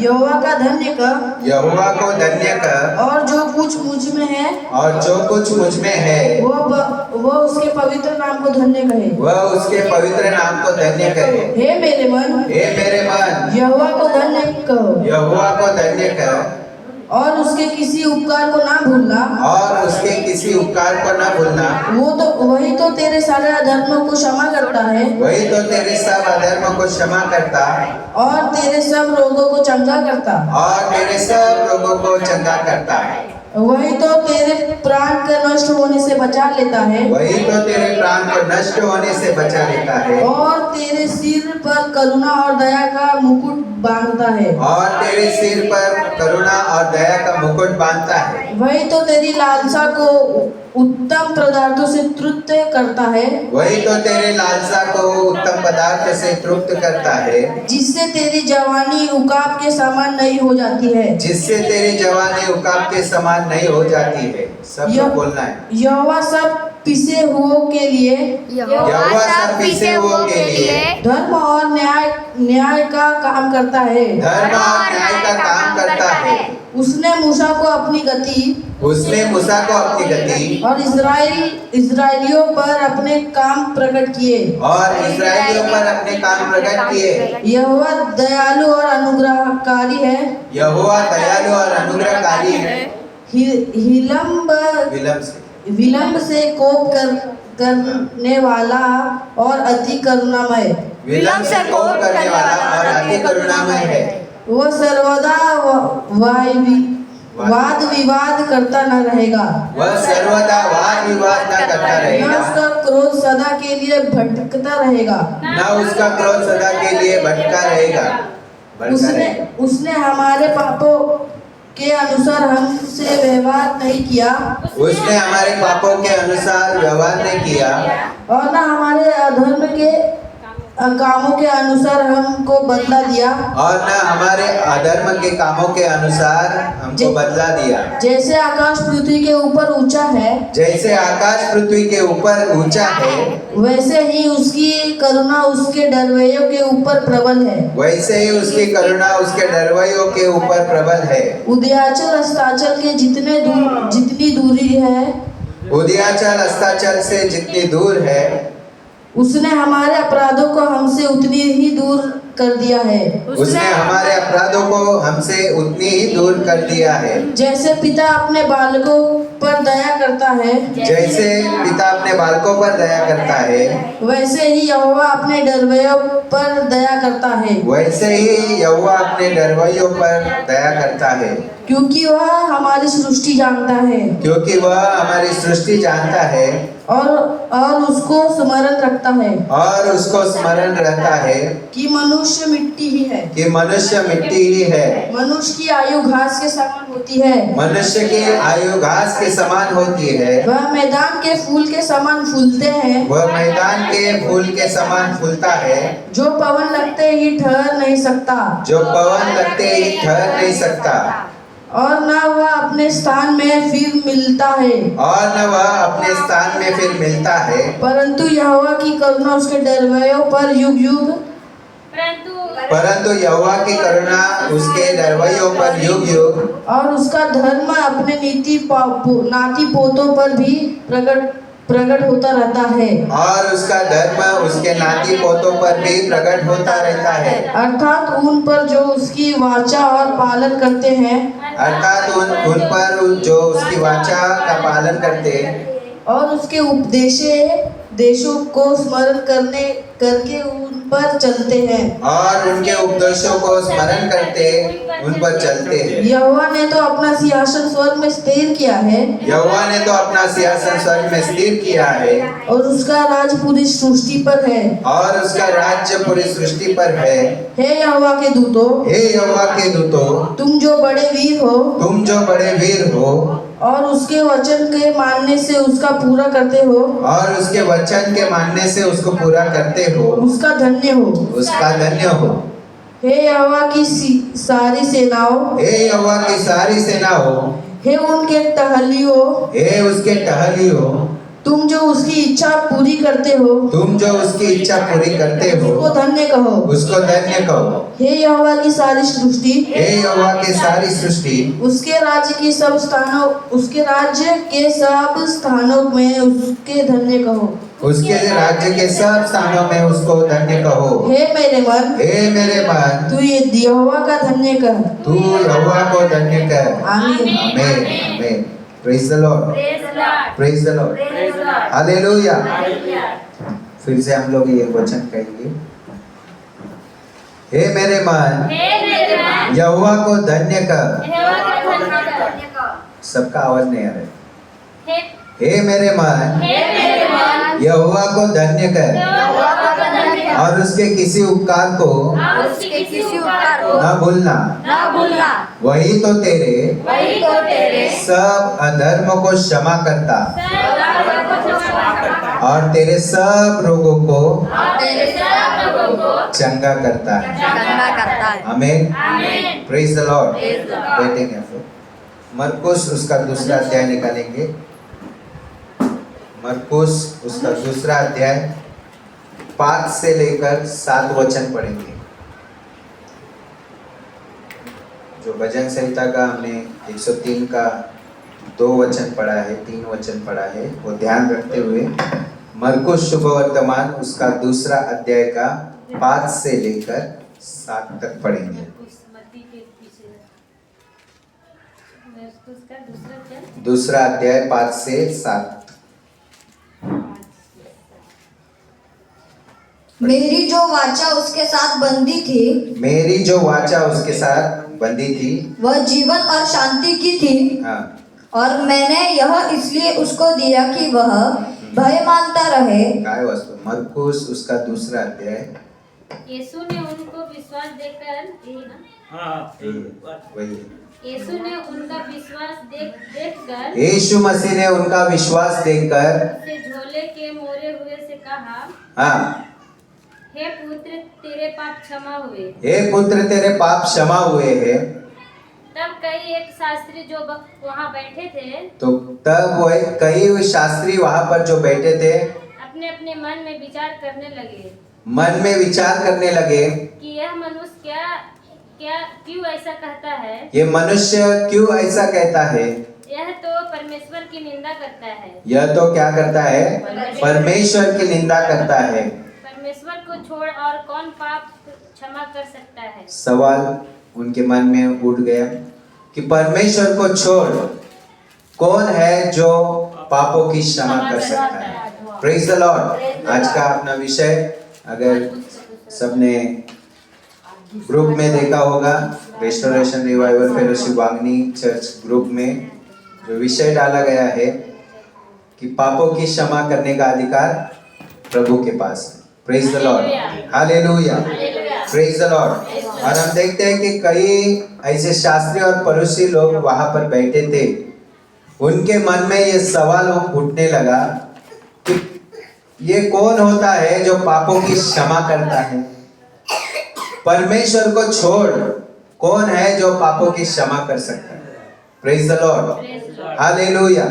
यहोवा का धन्य कर, यहोवा को धन्य कर, और जो कुछ मुझ में है और जो कुछ मुझ में है वो उसके पवित्र नाम को धन्य कहे। वह उसके पवित्र नाम को धन्य कहे। हे मेरे मन, हे मेरे मन, यहोवा को धन्य कहो, यहोवा को धन्य कर, और उसके किसी उपकार को ना भूलना, और उसके किसी उपकार को न भूलना। वही तो तेरे सारे अधर्मों को क्षमा करता है, वही तो तेरे सब अधर्मों को क्षमा करता, और तेरे सब रोगों को चंगा करता। और तेरे सब रोगों को चंगा करता है। वही तो तेरे प्राण के नष्ट होने से बचा लेता है, वही तो तेरे प्राण को नष्ट होने से बचा लेता है, और तेरे सिर पर करुणा और दया का मुकुट बांधता है। और तेरे सिर पर करुणा और दया का मुकुट बांधता है। वही तो तेरी लालसा को उत्तम पदार्थों से तृप्त करता है, वही तो तेरे लालसा को उत्तम पदार्थ से तृप्त करता है, जिससे तेरी जवानी उकाब के समान नहीं हो जाती है। जिससे तेरी जवानी उकाब के समान नहीं हो जाती है। सब लोग बोलना है। यहोवा सब पिसे हुओं के लिए, यहोवा सब पिसे हुओं के लिए धर्म और न्याय का काम करता है। धर्म और न्याय का काम करता है। उसने मूसा को अपनी गति, उसने मूसा को अपनी गति और इस्राएलियों पर अपने काम प्रकट किए, और इस्राएलियों पर अपने काम प्रकट किए। यहोवा दयालु और अनुग्रहकारी है, यहोवा दयालु और अनुग्रहकारी है, विलंब से कोप करने वाला और अति करुणामय, विलंब से कोप करने वाला और अति करुणामय है। वह सर्वदा वाद विवाद करता न रहेगा, वह सर्वदा वाद विवाद न करता न रहेगा, उसका क्रोध सदा के लिए भटकता रहेगा, न उसका क्रोध सदा के लिए भटका रहेगा। उसने हमारे पापों के अनुसार हमसे व्यवहार नहीं किया, उसने हमारे पापों के अनुसार व्यवहार नहीं किया, और न हमारे अधर्म के कामों के अनुसार हमको बदला दिया, और न हमारे अधर्म के कामों के अनुसार हमको बदला दिया। जैसे आकाश पृथ्वी के ऊपर ऊंचा है, जैसे आकाश पृथ्वी के ऊपर ऊंचा है, वैसे ही उसकी करुणा उसके डरवैयों के ऊपर प्रबल है। वैसे ही उसकी करुणा उसके डरवैयों के ऊपर प्रबल है। उदयाचल अस्ताचल के जितनी दूरी है, उदयाचल अस्ताचल से जितनी दूर है, उसने हमारे अपराधों को हमसे उतनी ही दूर कर दिया है। उसने हमारे अपराधों को हमसे उतनी ही दूर कर दिया है। जैसे पिता अपने बालकों पर दया करता है, जैसे पिता अपने बालकों पर दया करता है, वैसे ही यहोवा अपने डरवैयों पर दया करता है। वैसे ही यहोवा अपने डरवैयों पर दया करता है। क्योंकि वह हमारी सृष्टि जानता है, क्योंकि वह हमारी सृष्टि जानता है, और उसको स्मरण रखता है, और उसको स्मरण रहता है कि मनुष्य मिट्टी ही है, कि मनुष्य मिट्टी ही है। मनुष्य की आयु घास के समान होती है, मनुष्य की आयु घास के समान होती है, वह मैदान के फूल के समान फूलते हैं, वह मैदान के फूल के समान फूलता है, जो पवन लगते ही ठहर नहीं सकता, जो पवन लगते ही ठहर नहीं सकता, और न वह अपने स्थान में फिर मिलता है, और न वह अपने स्थान में फिर मिलता है। परंतु यहोवा की करुणा उसके डरवैयों पर युग युग, परंतु यहोवा की करुणा उसके डरवैयों पर युग युग, और उसका धर्म अपने नाती पोतों पर भी प्रकट होता रहता है, और उसका धर्म उसके नाती पोतों पर भी प्रकट होता रहता है। अर्थात उन पर जो उसकी वाचा और पालन करते हैं, अर्थात उन पर जो उसकी वाचा का पालन करते और उसके उपदेशों को स्मरण करके उन पर चलते हैं, और उनके उपदेशों को स्मरण करते उन पर चलते हैं। यहोवा ने तो अपना सिंहासन स्वर्ग में स्थिर किया है, यहोवा ने तो अपना सिंहासन स्वर्ग में स्थिर किया है, और उसका राज पूरी सृष्टि पर है, और उसका राज्य पूरी सृष्टि पर है। हे यहोवा के दूतों, हे यहोवा के दूतों, तुम जो बड़े वीर हो, तुम जो बड़े वीर हो, और उसके वचन के मानने से उसका पूरा करते हो, और उसके वचन के मानने से उसको पूरा करते हो, उसका धन्य हो। उसका धन्य हो। हे यहोवा की सारी सेनाओं, हे यहोवा की सारी सेना हो, हे उनके टहलियों, हे उसके टहलियों, तुम जो उसकी इच्छा पूरी करते हो तुम जो उसकी इच्छा पूरी करते हो उसको धन्य कहो। उसको धन्य कहो। हे यहोवा की सारी सृष्टि हे यहोवा की सारी सृष्टि उसके राज्य के सब स्थानों में उसके धन्य कहो। उसके राज्य के सब स्थानों में उसको धन्य कहो। हे मेरे मन तू तू ये यहोवा का धन्य कर। यहोवा को धन्य कर। आमीन। Amen amen. Praise the lord, praise the lord, hallelujah. फिर से हम लोग ये वचन कहेंगे। हे मेरे मन यहोवा को धन्य कर। सबका आवाज नहीं आ रहा है। हे मेरे मन यहोवा को धन्य कर और उसके किसी उपकार को न भूलना। वही तो तेरे सब अधर्म को क्षमा करता और तेरे सब रोगों को चंगा करता है। आमीन। Praise the Lord. बैठेंगे फिर। मरकुस उसका दूसरा अध्याय निकालेंगे। मरकुस उसका दूसरा अध्याय 5 से लेकर 7 वचन पढ़ेंगे। जो भजन संहिता का हमने 103 का 2 वचन पढ़ा है, 3 वचन पढ़ा है, वो ध्यान रखते हुए मरकुस शुभ वर्तमान उसका दूसरा अध्याय का 5 से लेकर 7 तक पढ़ेंगे। दूसरा अध्याय 5 से 7। मेरी जो वाचा उसके साथ बंधी थी वह जीवन और शांति की थी। हाँ। और मैंने यह इसलिए उसको दिया कि वह भय मानता रहे। काय वस्तु मरकुस उसका दूसरा अध्याय। यीशु ने उनको विश्वास देकर वही यीशु ने उनका विश्वास देखकर यीशु मसीह ने उनका विश्वास देखकर उससे झोले के मोरे हुए से कहा, हाँ, हे पुत्र तेरे पाप क्षमा हुए। हे पुत्र तेरे पाप क्षमा हुए हैं। तब कई एक शास्त्री जो वहाँ बैठे थे, तो तब वह कई शास्त्री वहाँ पर जो बैठे थे अपने अपने मन में विचार करने लगे कि यह मनुष्य क्या क्यों ऐसा कहता है। ये मनुष्य क्यों ऐसा कहता है। यह तो परमेश्वर की निंदा करता है। यह तो क्या करता है, परमेश्वर की निंदा करता है। परमेश्वर को छोड़ और कौन पाप क्षमा कर सकता है। सवाल उनके मन में उठ गया कि परमेश्वर को छोड़ कौन है जो पापों की क्षमा कर सकता है। Praise the Lord. आज का अपना विषय अगर सबने ग्रुप में देखा होगा, restoration revival fellowship Vangani church group में जो विषय डाला गया है कि पापों की क्षमा करने का अधिकार प्रभु के पास है। Praise the lord, hallelujah, praise the Lord. और हम देखते हैं कि कई ऐसे शास्त्री और पड़ोसी लोग वहां पर बैठे थे। उनके मन में ये सवाल उठने लगा कि ये कौन होता है जो पापों की क्षमा करता है। परमेश्वर को छोड़ कौन है जो पापों की क्षमा कर सकता है। Praise the lord, hallelujah.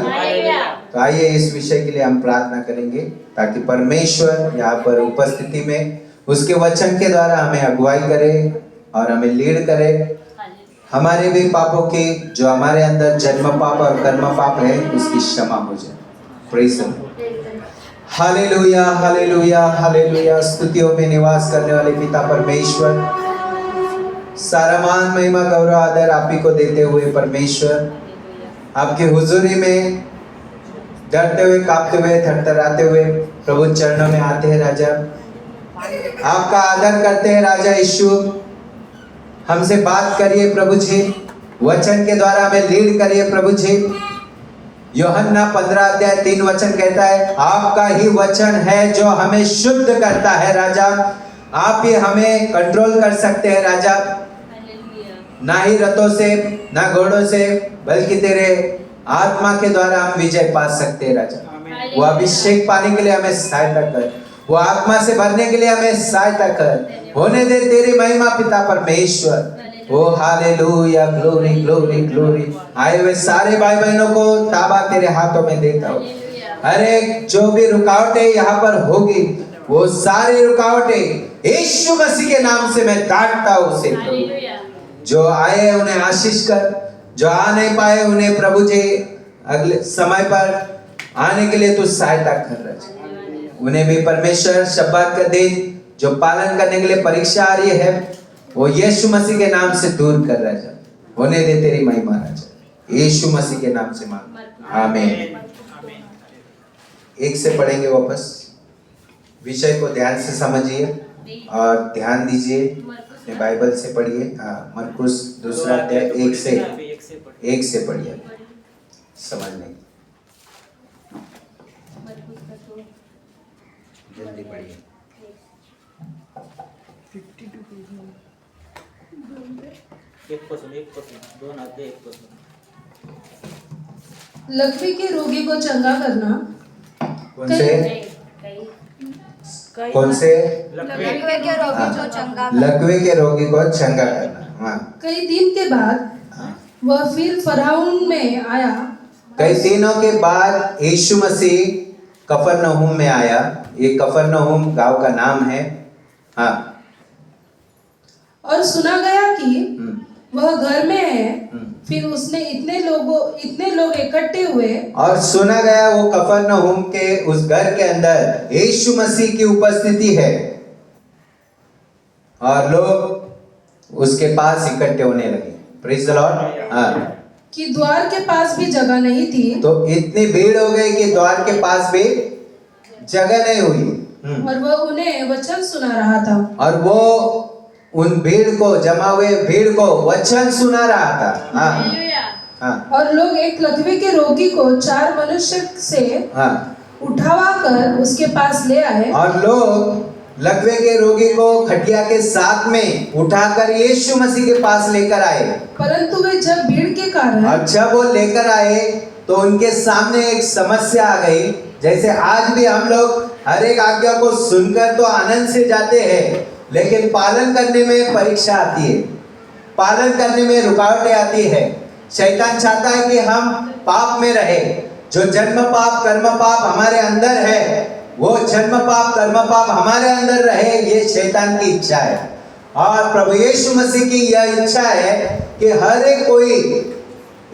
तो आइए इस विषय के लिए हम प्रार्थना करेंगे ताकि परमेश्वर यहाँ पर उपस्थिति में उसके वचन के द्वारा हमें अगुवाई करे और हमें लीड करे। हमारे भी पापों की जो हमारे अंदर जन्म पाप और कर्म पाप है उसकी क्षमा हो जाए। Praise the lord, hallelujah, hallelujah, hallelujah. स्तुतियों में निवास करने वाले पिता परमेश्वर, सारा मान महिमा गौरव आदर आप ही को देते हुए परमेश्वर आपकी हुजूरी में डरते हुए, कांपते हुए, थरथराते हुए प्रभु चरणों में आते हैं। राजा आपका आदर करते हैं। राजा यीशु हमसे बात करिए प्रभु जी, वचन के द्वारा हमें लीड करिए प्रभु जी। यूहन्ना 15 अध्याय 3 वचन कहता है आपका ही वचन है जो हमें शुद्ध करता है। राजा आप ही हमें कंट्रोल कर सकते हैं। राजा ना ही रथों से ना घोड़ों से बल्कि तेरे आत्मा के द्वारा हम विजय पा सकते हैं। राजा वो अभिषेक पाने के लिए हमें सहायता कर, वो आत्मा से भरने के लिए हमें सहायता कर। होने दे तेरी महिमा पिता परमेश्वर। ओ हालेलुया, ग्लोरी ग्लोरी ग्लोरी। आए हुए सारे भाई बहनों को ताबा तेरे हाथों में देता हूँ। अरे जो भी रुकावटें यहाँ पर होगी, वो सारी रुकावटें यीशु मसीह के नाम से मैं काटता हूँ उसे। हालेलुया। जो आए उन्हें आशीष कर, जो आ नहीं पाए उन्हें प्रभु जी अगले समय पर आने के लिए तू सहायता कर रहा है। उन्हें भी परमेश्वर शब्बात का दिन जो पालन करने के लिए परीक्षा आ रही है, वो यीशु मसीह के नाम से दूर कर रहा है। होने दे तेरी महिमा राजा, यीशु मसीह के नाम से मांग, आमीन। एक से पढ़ेंगे वापस। विषय को ध्यान से समझिए और ध्यान दीजिए, अपने बाइबल से पढ़िए। मरकुस दूसरा अध्याय एक से पढ़िए समझने। जल्दी पढ़िए। लकवे के रोगी को चंगा करना। कौन से लकवे के रोगी को चंगा करना। लकवे के रोगी को चंगा करना। हाँ। कई दिन के बाद वह फिर फराउन में आया। कई दिनों के बाद यीशु मसीह कफरनहूम में आया। ये कफरनहूम गांव का नाम है। हाँ। और सुना गया कि वह घर में है। फिर उसने इतने लोग इकट्ठे हुए। और सुना गया वो कफरनहूम के उस घर के अंदर यीशु मसीह की उपस्थिति है और लोग उसके पास इकट्ठे होने लगे। Praise the Lord. हाँ। कि द्वार के पास भी जगह नहीं थी। तो इतनी भीड़ हो गई कि द्वार के पास भी जगह नहीं हुई। और वह उन्हें वचन सुना रहा था। और वो उन भीड़ को, जमा हुए भीड़ को वचन सुना रहा था। हाँ। और लोग एक लकवे के रोगी को 4 मनुष्य से उठावा कर उसके पास ले आए। और लोग लकवे के रोगी को खटिया के साथ में उठाकर यीशु मसीह के पास लेकर आए। परंतु वे जब भीड़ के कारण, और जब वो लेकर आए तो उनके सामने एक समस्या आ गई। जैसे आज भी हम लोग हर एक आज्ञा को सुनकर तो आनंद से जाते हैं, लेकिन पालन करने में परीक्षा आती है, पालन करने में रुकावटें आती है। शैतान चाहता है कि हम पाप में रहे। जो जन्म पाप कर्म पाप हमारे अंदर है, वो जन्म पाप कर्म पाप हमारे अंदर रहे, ये शैतान की इच्छा है। और प्रभु यीशु मसीह की यह इच्छा है कि हर एक कोई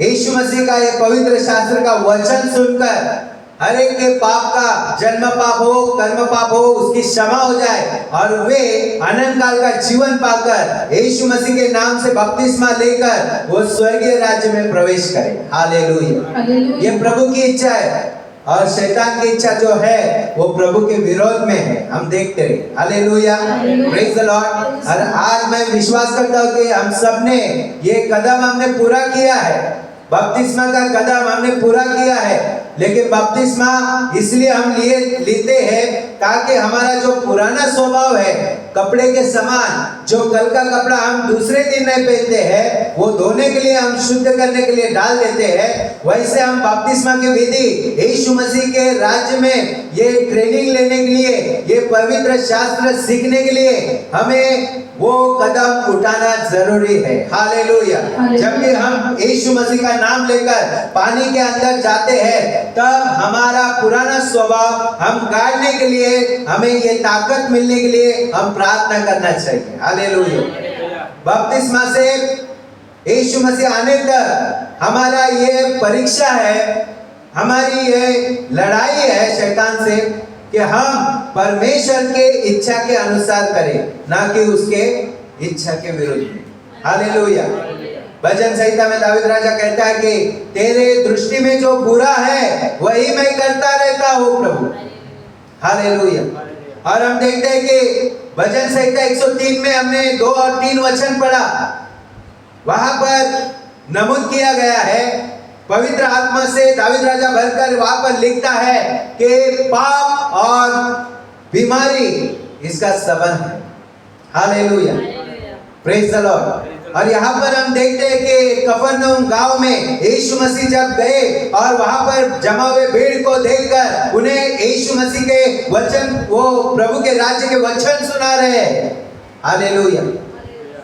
यीशु मसीह का ये पवित्र शास्त्र का वचन सुनकर हर एक के पाप का, जन्म पाप हो कर्म पाप हो, उसकी क्षमा हो जाए और वे अनंत काल का जीवन पाकर यीशु मसीह के नाम से बपतिस्मा लेकर वो स्वर्गीय राज्य में प्रवेश करें। हालेलुया। ये प्रभु की इच्छा है और शैतान की इच्छा जो है वो प्रभु के विरोध में है। हम देखते हैं। हालेलुया। Praise the Lord. और आज मैं विश्वास करता हूँ कि हम सब ने ये कदम हमने पूरा किया है, बपतिस्मा का कदम हमने पूरा किया है। लेकिन बपतिस्मा इसलिए हम लेते हैं ताकि हमारा जो पुराना स्वभाव है, कपड़े के समान, जो कल का कपड़ा हम दूसरे दिन नहीं पहनते हैं, वो धोने के लिए, हम शुद्ध करने के लिए डाल देते हैं। वैसे हम बपतिस्मा की विधि यीशु मसीह के राज्य में ये ट्रेनिंग लेने के लिए, ये पवित्र शास्त्र सीखने के लिए हमें वो कदम उठाना जरूरी है। हालेलुया। जब भी हम यीशु मसीह का नाम लेकर पानी के अंदर जाते हैं, तब हमारा पुराना स्वभाव हम गाड़ने के लिए, हमें ये ताकत मिलने के लिए हम प्रार्थना करना चाहिए। हालेलुया। बपतिस्मा से यीशु मसीह आने तक हमारा ये परीक्षा है, हमारी ये लड़ाई है शैतान से कि हम परमेश्वर के इच्छा के अनुसार करें, ना कि उसके इच्छा के विरुद्ध में। हालेलुया। भजन संहिता में दाऊद राजा कहता है कि तेरे दृष्टि में जो बुरा है वही मैं करता रहता हूँ प्रभु। हालेलुया। और हम देखते हैं कि भजन संहिता 103 में हमने 2 और 3 वचन पढ़ा। वहां पर नमूद किया गया है, पवित्र आत्मा से दाऊद राजा भरकर वहां पर लिखता है कि पाप और बीमारी इसका संबंध है। हालेलुया। Praise the Lord. और यहाँ पर हम देखते हैं कि कफरनहूम गांव में यीशु मसीह जब गए और वहां पर जमा हुए भीड़ को देखकर उन्हें यीशु मसीह के वचन, वो प्रभु के राज्य के वचन सुना रहे हैं। हालेलुया।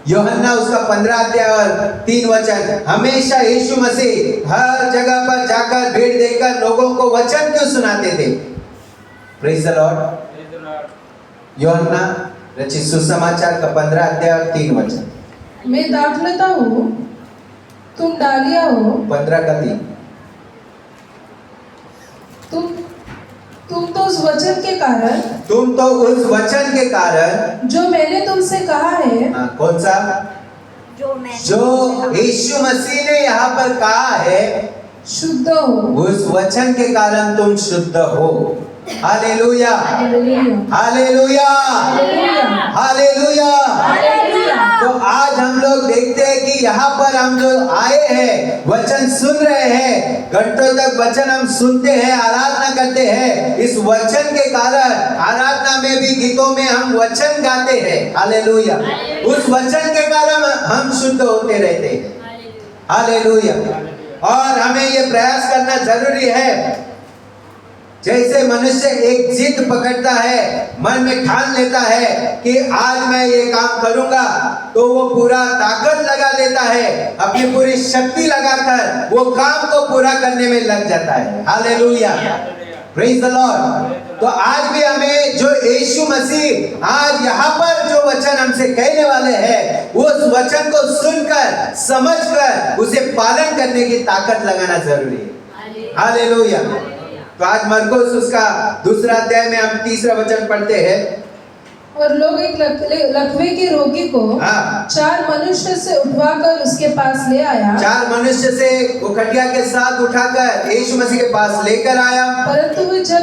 यूहन्ना उसका 15 अध्याय और 3 वचन, हमेशा यीशु मसीह हर जगह पर जाकर भीड़ देखकर लोगों को वचन क्यों सुनाते थे? Praise the Lord. यूहन्ना रचित सुसमाचार का 15 अध्याय और 3 वचन। मैं दाखलता हूँ, तुम डालिया हो। 15 का 3। तुम तो उस वचन के कारण, तुम तो उस वचन के कारण जो मैंने तुमसे कहा है, कौन सा? जो यीशु मसीह ने यहाँ पर कहा है, शुद्ध हो। उस वचन के कारण तुम शुद्ध हो। Hallelujah, hallelujah, hallelujah, hallelujah, hallelujah. तो आज हम लोग देखते हैं कि यहाँ पर हम जो आए हैं, वचन सुन रहे हैं, घंटों तक वचन हम सुनते हैं, आराधना करते हैं। इस वचन के कारण आराधना में भी, गीतों में हम वचन गाते हैं। हालेलुया। उस वचन के कारण हम शुद्ध होते रहते हैं। हालेलुया। और हमें ये प्रयास करना जरूरी है। जैसे मनुष्य एक जिद पकड़ता है, मन में ठान लेता है कि आज मैं ये काम करूंगा, तो वो पूरा ताकत लगा देता है, अपनी पूरी शक्ति लगाकर वो काम को पूरा करने में लग जाता है। Hallelujah, praise the Lord. तो आज भी हमें जो यीशु मसीह आज यहाँ पर जो वचन हमसे कहने वाले हैं, उस वचन को सुनकर, समझकर उसे पालन करने की ताकत लगाना जरूरी है। हालेलुया। तो आज मरकुस उसका 2 अध्याय में हम 3 वचन पढ़ते हैं। और लोग एक लकवे के रोगी को 4 मनुष्य से उठवाकर उसके पास ले आया। 4 मनुष्य से वो खटिया के साथ उठाकर यीशु मसीह के पास लेकर आया। परंतु वो जब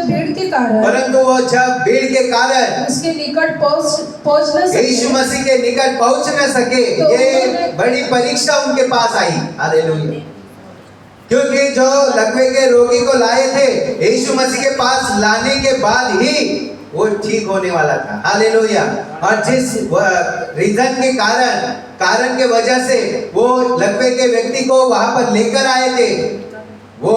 भीड़ के कारण उसके निकट पहुंच न सके, यीशु मसीह के निकट पहुंच न सके, तो ये बड़ी परीक्षा उनके पास आई। हालेलुया। क्योंकि जो लकवे के रोगी को लाए थे, यीशु मसीह के पास लाने के बाद ही वो ठीक होने वाला था। हालेलुया। और जिस रीजन के कारण के वजह से वो लकवे के व्यक्ति को वहां पर लेकर आए थे, वो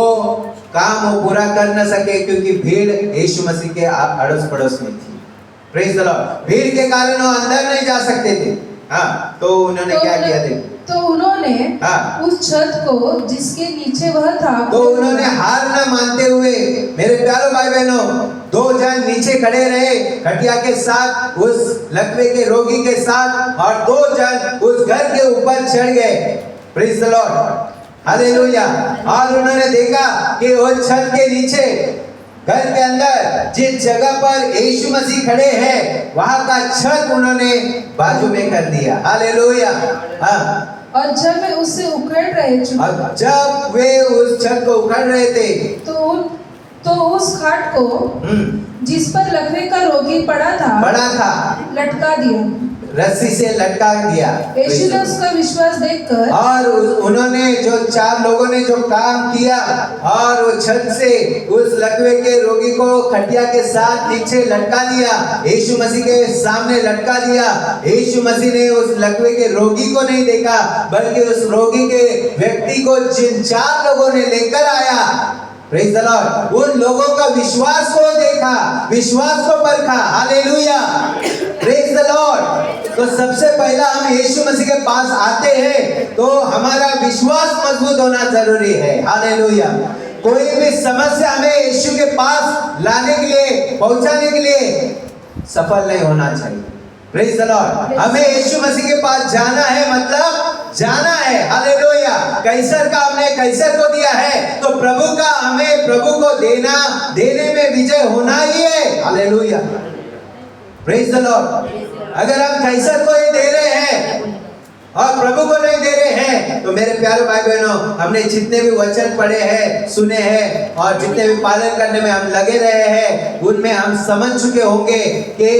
काम वो पूरा कर न सके, क्योंकि भीड़ यीशु मसीह के अड़ोस पड़ोस में थी। Praise the Lord. भीड़ के कारण वो अंदर नहीं जा सकते थे। तो उन्होंने क्या किया थे? तो उन्होंने उस छत को जिसके नीचे वह था, तो उन्होंने हार न मानते हुए, मेरे प्यारे भाई बहनों, 2 जन नीचे खड़े रहे खटिया के साथ, उस लकवे के रोगी के साथ, और 2 जन उस घर के ऊपर चढ़ गए। Praise the lord. हालेलुया। और उन्होंने देखा कि वो छत के नीचे, घर के अंदर जिस जगह पर यीशु मसीह खड़े हैं, वहां का छत उन्होंने बाजू में कर दिया। हालेलुया। और जब वे उससे उखड़ रहे थे, जब वे उस छत को उखड़ रहे थे, तो उस खाट को जिस पर लकवे का रोगी पड़ा था लटका दिया, रस्सी से लटका दिया। यीशु ने उसका विश्वास देखकर, और उन्होंने जो 4 लोगों ने जो काम किया, और वो छत से उस लकवे के रोगी को खटिया के साथ नीचे लटका दिया, यीशु मसीह के सामने लटका दिया। यीशु मसीह ने उस लकवे के रोगी को नहीं देखा, बल्कि उस रोगी के व्यक्ति को जिन 4 लोगों ने लेकर आया, प्रेज द लॉर्ड, उन लोगों का विश्वास को देखा, विश्वास को परखा। Hallelujah, praise the Lord. तो सबसे पहला हम यीशु मसीह के पास आते हैं तो हमारा विश्वास मजबूत होना जरूरी है। हालेलुया। कोई भी समस्या हमें यीशु के पास लाने के लिए, पहुंचाने के लिए सफल नहीं होना चाहिए। Praise the Lord. हमें यीशु मसीह के पास जाना है, मतलब जाना है। हालेलुया। कैसर का हमने कैसर को दिया है, तो प्रभु का हमें प्रभु को देने में विजय होना ही है। Hallelujah, praise the Lord. अगर हम कैसर को ही दे रहे हैं और प्रभु को नहीं दे रहे हैं, तो मेरे प्यारे भाई बहनों, हमने जितने भी वचन पढ़े हैं, सुने हैं, और जितने भी पालन करने में हम लगे रहे हैं, उनमें हम समझ चुके होंगे कि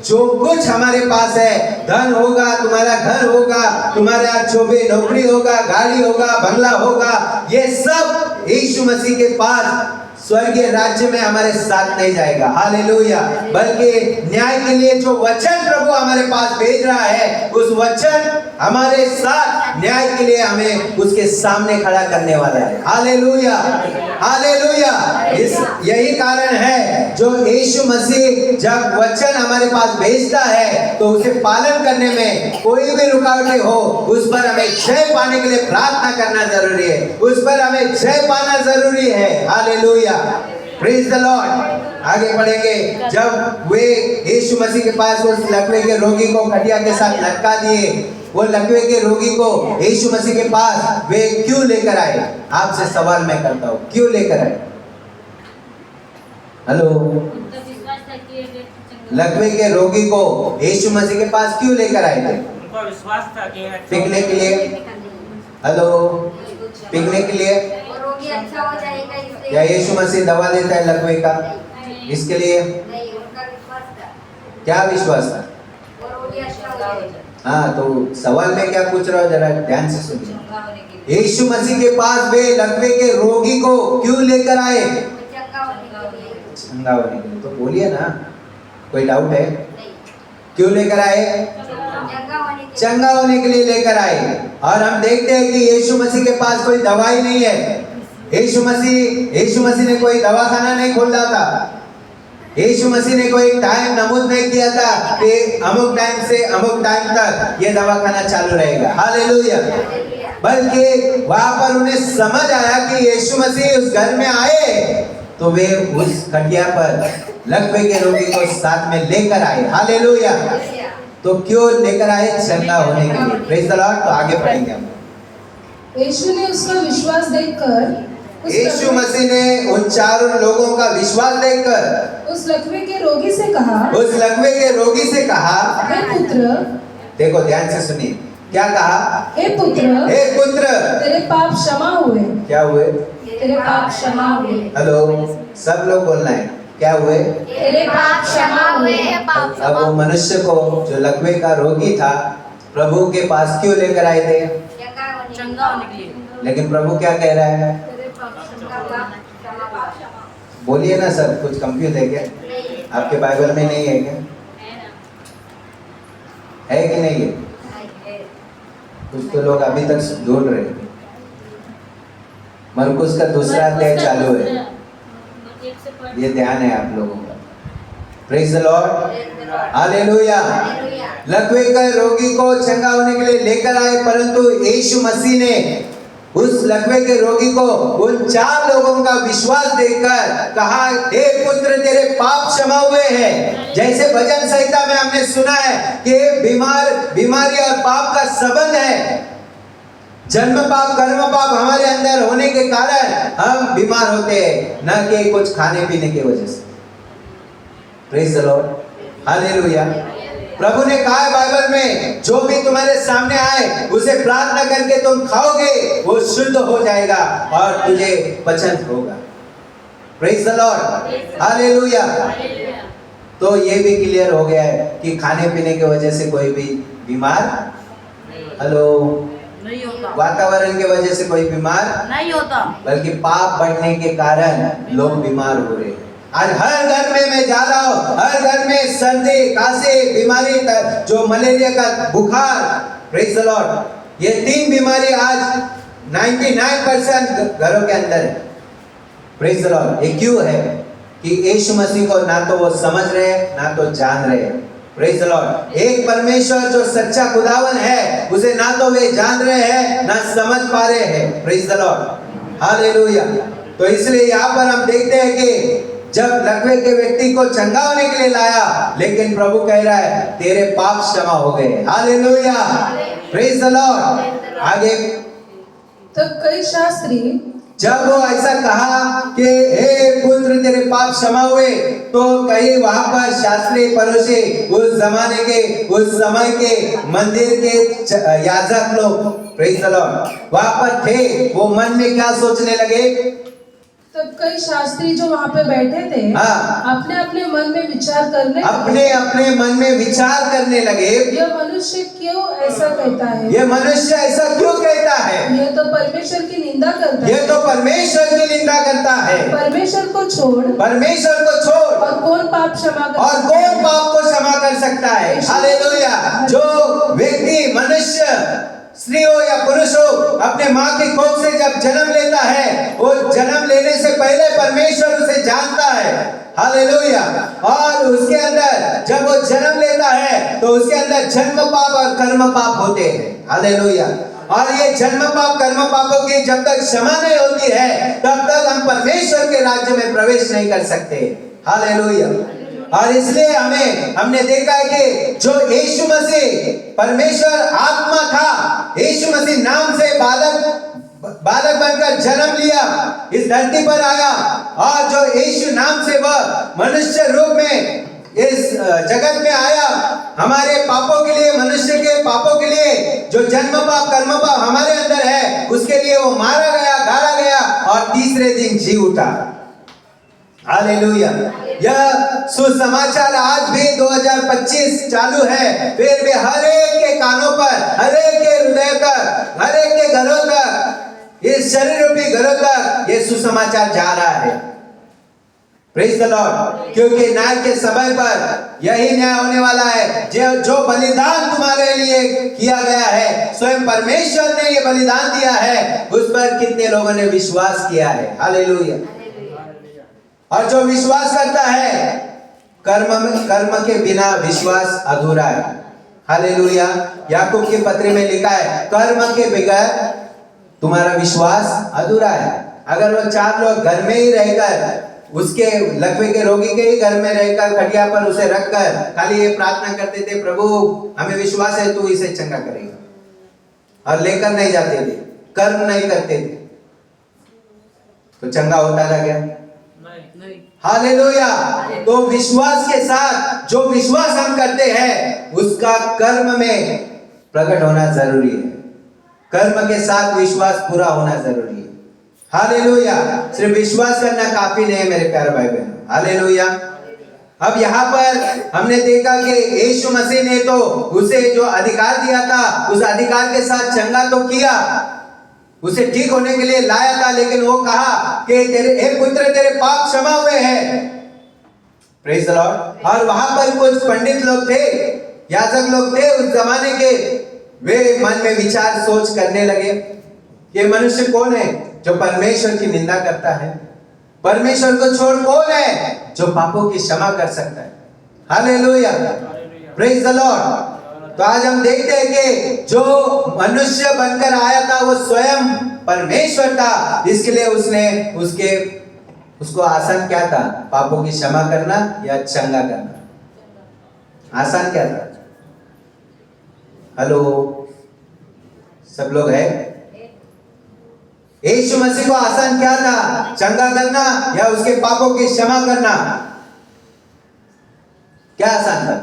जो कुछ हमारे पास है, धन होगा, तुम्हारा घर होगा, तुम्हारा जो भी नौकरी होगा, गाड़ी होगा, बंगला होगा, ये सब यीशु मसीह के पास स्वर्गीय राज्य में हमारे साथ नहीं जाएगा। हालेलुया। बल्कि न्याय के लिए जो वचन प्रभु हमारे पास भेज रहा है, उस वचन हमारे साथ न्याय के लिए हमें उसके सामने खड़ा करने वाला है। Hallelujah, hallelujah. इस यही कारण है जो यीशु मसीह जब वचन हमारे पास भेजता है तो उसे पालन करने में कोई भी रुकावटें हो, उस पर हमें जय पाने के लिए प्रार्थना करना जरूरी है, उस पर हमें जय पाना जरूरी है। Hallelujah, praise the Lord. आगे बढ़ेंगे। जब वे यीशु मसीह के पास उस लकवे के रोगी को खटिया के साथ लटका दिए, वो लकवे के रोगी को यीशु मसीह के पास वे क्यों लेकर आए? आपसे सवाल मैं करता हूँ, क्यों लेकर आए? हेलो, उनका विश्वास था कि ये व्यक्ति चंगा लकवे के रोगी को यीशु मसीह के पास क्यों लेकर आए थे? उनका विश्वास था कि पिघने के लिए। हेलो, पिघने के लिए वो रोगी अच्छा हो जाएगा इससे। या यीशु मसीह दवा देता है लकवे का, इसके लिए? नहीं, उनका विश्वास था, क्या विश्वास था? वो रोगी अच्छा हो जाएगा। हाँ, तो सवाल मैं क्या पूछ रहा हूँ, जरा ध्यान से सुनिए। चंगा होने के लिए। यीशु मसीह के पास वे लकवे के रोगी को क्यों लेकर आए? वो चंगा होने के लिए। चंगा होने के लिए। तो बोलिए ना, कोई डाउट है? नहीं, क्यों लेकर आए? चंगा होने के लिए। चंगा होने के लिए लेकर आए। और हम देखते हैं कि यीशु मसीह के पास कोई दवाई नहीं है। यीशु मसीह ने कोई दवाखाना नहीं खोला था। यीशु मसीह ने कोई टाइम नमूद नहीं किया था कि अमुक टाइम से अमुक टाइम तक ये दवाखाना चालू रहेगा। हालेलुया। बल्कि वहां पर उन्हें समझ आया कि यीशु मसीह उस घर में आए तो वे उस खटिया पर लकवे के रोगी को साथ में लेकर आए। हालेलुया। तो क्यों लेकर आए? चंगा होने के लिए। Praise the Lord. तो आगे पढ़ेंगे हम। यीशु ने उसका विश्वास देखकर यीशु मसीह ने उन चारों लोगों का विश्वास देखकर उस लकवे के रोगी से कहा, उस लकवे के रोगी से कहा, हे पुत्र, देखो ध्यान से सुनिए, क्या कहा? हे पुत्र, हे पुत्र, तेरे पाप क्षमा हुए। क्या हुए? तेरे पाप क्षमा हुए। हेलो, सब लोग बोलना है, क्या हुए? तेरे पाप क्षमा हुए। अब वो मनुष्य को जो लकवे का रोगी था प्रभु के पास क्यों लेकर आए थे? चंगा होने के लिए। लेकिन प्रभु क्या कह रहा है? बोलिए ना सर, कुछ कंफ्यूज है क्या? आपके बाइबल में नहीं है क्या? है कि नहीं है? कुछ तो लोग अभी तक ढूंढ रहे हैं। मरकुस का दूसरा अध्याय चालू है, ये ध्यान है आप लोगों का। Praise the lord, hallelujah. लकवे का रोगी को चंगा होने के लिए लेकर आए, परंतु यीशु मसीह ने उस लकवे के रोगी को उन चार लोगों का विश्वास देखकर कहा, हे पुत्र, तेरे पाप क्षमा हुए हैं। जैसे भजन संहिता में हमने सुना है कि बीमारी और पाप का संबंध है। जन्म पाप, कर्म पाप हमारे अंदर होने के कारण हम बीमार होते हैं, न कि कुछ खाने पीने की वजह से। Praise the lord, hallelujah. प्रभु ने कहा है बाइबल में, जो भी तुम्हारे सामने आए उसे प्रार्थना करके तुम खाओगे, वो शुद्ध हो जाएगा और तुझे पचन होगा। Praise the lord, hallelujah. तो ये भी क्लियर हो गया है कि खाने पीने की वजह से कोई भी बीमार, हेलो, नहीं होता, वातावरण के वजह से कोई बीमार नहीं होता, बल्कि पाप बढ़ने के कारण लोग बीमार हो रहे हैं। आज हर घर में मैं जा रहा हूँ, हर घर में सर्दी, खांसी, बीमारी, जो मलेरिया का बुखार, प्रेज द लॉर्ड, ये तीन बीमारी आज 99% घरों के अंदर है। Praise the Lord. ये क्यों है? कि यीशु मसीह को ना तो वो समझ रहे हैं, ना तो जान रहे हैं। Praise the Lord. एक परमेश्वर जो सच्चा खुदावन है, उसे ना तो वे जान रहे हैं, ना समझ पा रहे हैं। Praise the lord, hallelujah. तो इसलिए यहाँ पर हम देखते हैं कि जब लकवे के व्यक्ति को चंगा होने के लिए लाया, लेकिन प्रभु कह रहा है, तेरे पाप क्षमा हो गए। Hallelujah, praise the Lord. आगे, तब कई शास्त्री, जब वो ऐसा कहा कि हे पुत्र, तेरे पाप क्षमा हुए, तो कहीं वहां पर शास्त्री परोसे, उस जमाने के, उस समय के मंदिर के याजक लोग, प्रेज द लॉर्ड, वहां पर थे। वो मन में क्या सोचने लगे? तब कई शास्त्री जो वहाँ पे बैठे थे, अपने अपने मन में विचार करने लगे, यह मनुष्य क्यों ऐसा कहता है? ये मनुष्य ऐसा क्यों कहता लेता है, यह तो परमेश्वर की निंदा करता यह है। तो परमेश्वर की निंदा करता है। परमेश्वर को छोड़ परमेश्वर को छोड़ और कौन पाप क्षमा कर और सकता कौन है? पाप को क्षमा कर सकता है? हालेलुया। जो व्यक्ति, मनुष्य, स्त्री हो या पुरुष हो, अपने माँ की कोख से जब जन्म लेता है, वो जन्म लेने से पहले परमेश्वर उसे जानता है। हालेलुया। और उसके अंदर जब वो जन्म लेता है तो उसके अंदर जन्म पाप और कर्म पाप होते हैं। हालेलुया। और ये जन्म पाप कर्म पापों की जब तक क्षमा नहीं होती है, तब तक हम परमेश्वर के राज्य में प्रवेश नहीं कर सकते। हालेलुया। और इसलिए हमने देखा है कि जो यीशु मसीह परमेश्वर आत्मा था, यीशु मसीह नाम से बालक बनकर जन्म लिया, इस धरती पर आया, और जो यीशु नाम से वह मनुष्य रूप में इस जगत में आया, हमारे पापों के लिए, मनुष्य के पापों के लिए, जो जन्म पाप कर्म पाप हमारे अंदर है, उसके लिए वो मारा गया, गाड़ा गया और तीसरे दिन जी उठा। हालेलुया। यह सुसमाचार आज भी 2025 चालू है, फिर भी हर एक के कानों पर, हर एक के हृदय तक, हर एक के घरों तक, इस शरीर रूपी घरों तक ये सुसमाचार जा रहा है। Praise the Lord. क्योंकि न्याय के समय पर यही न्याय होने वाला है। जो बलिदान तुम्हारे लिए किया गया है, स्वयं परमेश्वर ने ये बलिदान दिया है, उस पर कितने लोगों ने विश्वास किया है। हालेलुया। और जो विश्वास करता है, कर्म के बिना विश्वास अधूरा है। हालेलुया। याकूब की पत्री में लिखा है, कर्म के बगैर तुम्हारा विश्वास अधूरा है। अगर वो 4 लोग घर में ही रहकर, उसके लकवे के रोगी के ही घर में रहकर, खटिया पर उसे रखकर खाली ये प्रार्थना करते थे, प्रभु हमें विश्वास है तू इसे चंगा करेगा, और लेकर नहीं जाते थे, कर्म नहीं करते थे, तो चंगा होता था क्या? हालेलुया। तो विश्वास के साथ जो विश्वास हम करते हैं, उसका कर्म में प्रकट होना जरूरी है। कर्म के साथ विश्वास पूरा होना जरूरी है। हालेलुया। सिर्फ विश्वास करना काफी नहीं है मेरे प्यारे भाई बहनों। हालेलुया। अब यहाँ पर हमने देखा कि यीशु मसीह ने तो उसे जो अधिकार दिया था, उस अधिकार के साथ चंगा तो किया, उसे ठीक होने के लिए लाया था, लेकिन वो कहा कि हे पुत्र तेरे पाप क्षमा हुए हैं। Praise the Lord. और वहां पर कुछ पंडित लोग थे, याजक लोग थे उस जमाने के, वे मन में विचार सोच करने लगे, ये मनुष्य कौन है जो परमेश्वर की निंदा करता है? परमेश्वर को छोड़ कौन है जो पापों की क्षमा कर सकता है? हालेलुया। Praise the Lord. तो आज हम देखते हैं कि जो मनुष्य बनकर आया था, वो स्वयं परमेश्वर था। इसके लिए उसको आसान क्या था? पापों की क्षमा करना या चंगा करना? आसान क्या था? हेलो, सब लोग है? यीशु मसीह को आसान क्या था? चंगा करना या उसके पापों की क्षमा करना? क्या आसान था?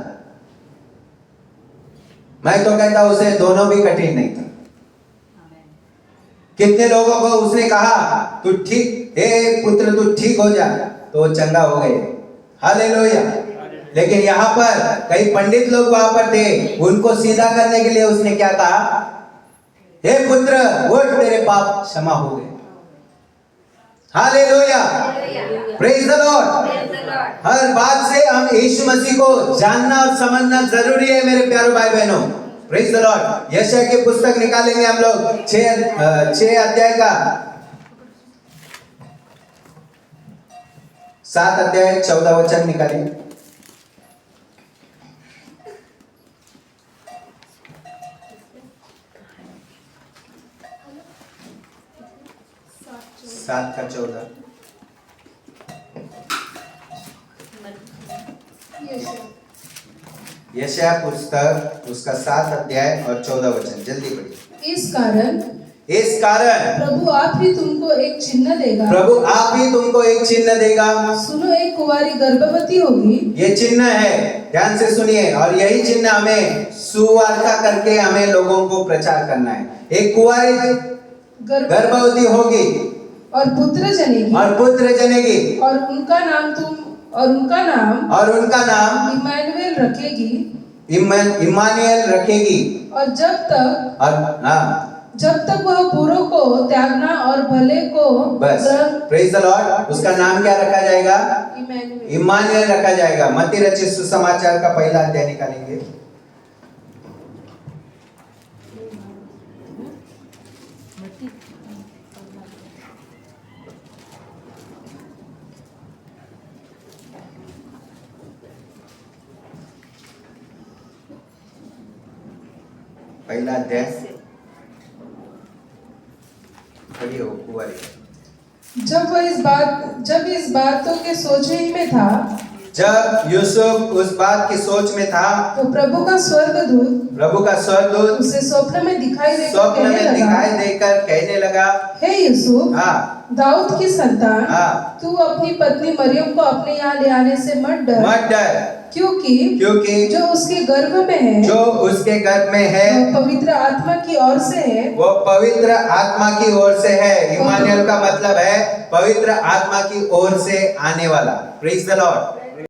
मैं तो कहता हूं उसे दोनों भी कठिन नहीं था। कितने लोगों को उसने कहा तू ठीक, हे पुत्र तू ठीक हो जा, तो वो चंगा हो गए। हालेलुया। लेकिन यहाँ पर कई पंडित लोग वहां पर थे, उनको सीधा करने के लिए उसने क्या कहा? हे पुत्र उठ, तेरे पाप क्षमा हो गए। हालेलुया। Praise the lord. हर बात से हम यीशु मसीह को जानना और समझना जरूरी है मेरे प्यारे भाई बहनों। Praise the Lord. यशायाह की पुस्तक निकालेंगे हम लोग 6 अध्याय का 7 अध्याय 14 वचन निकालेंगे। सात का 14। यशायाह पुस्तक उसका 7 अध्याय और 14 वचन, जल्दी पढ़िए। इस कारण प्रभु आप ही तुमको एक चिन्ह देगा। प्रभु आप ही तुमको एक चिन्ह देगा। सुनो, एक कुंवारी गर्भवती होगी। ये चिन्ह है, ध्यान से सुनिए, और यही चिन्ह हमें सुवार्ता करके हमें लोगों को प्रचार करना है। एक कुंवारी गर्भवती होगी और पुत्र जनेगी, और उनका नाम इम्मानुएल रखेगी। और जब तक जब तक वह बुरों को त्यागना और भले को बस प्रेज द लॉर्ड। उसका नाम क्या रखा जाएगा? इम्मानुएल रखा जाएगा। मत्ती रचित सुसमाचार का पहला अध्याय निकालेंगे। पहला अध्याय खड़ी हो कुंवारी। जब इस बातों के सोचने ही में था, जब यूसुफ उस बात की सोच में था, तो प्रभु का स्वर्गदूत उसे स्वप्न में दिखाई देकर कहने लगा, हे यूसुफ, हाँ, दाऊद की संतान, हाँ, तू अपनी पत्नी मरियम को अपने यहाँ ले आने से मत डर, क्योंकि जो उसके गर्भ में है वो पवित्र आत्मा की ओर से है। इम्मानुएल का मतलब है पवित्र आत्मा की ओर से आने वाला। Praise the Lord.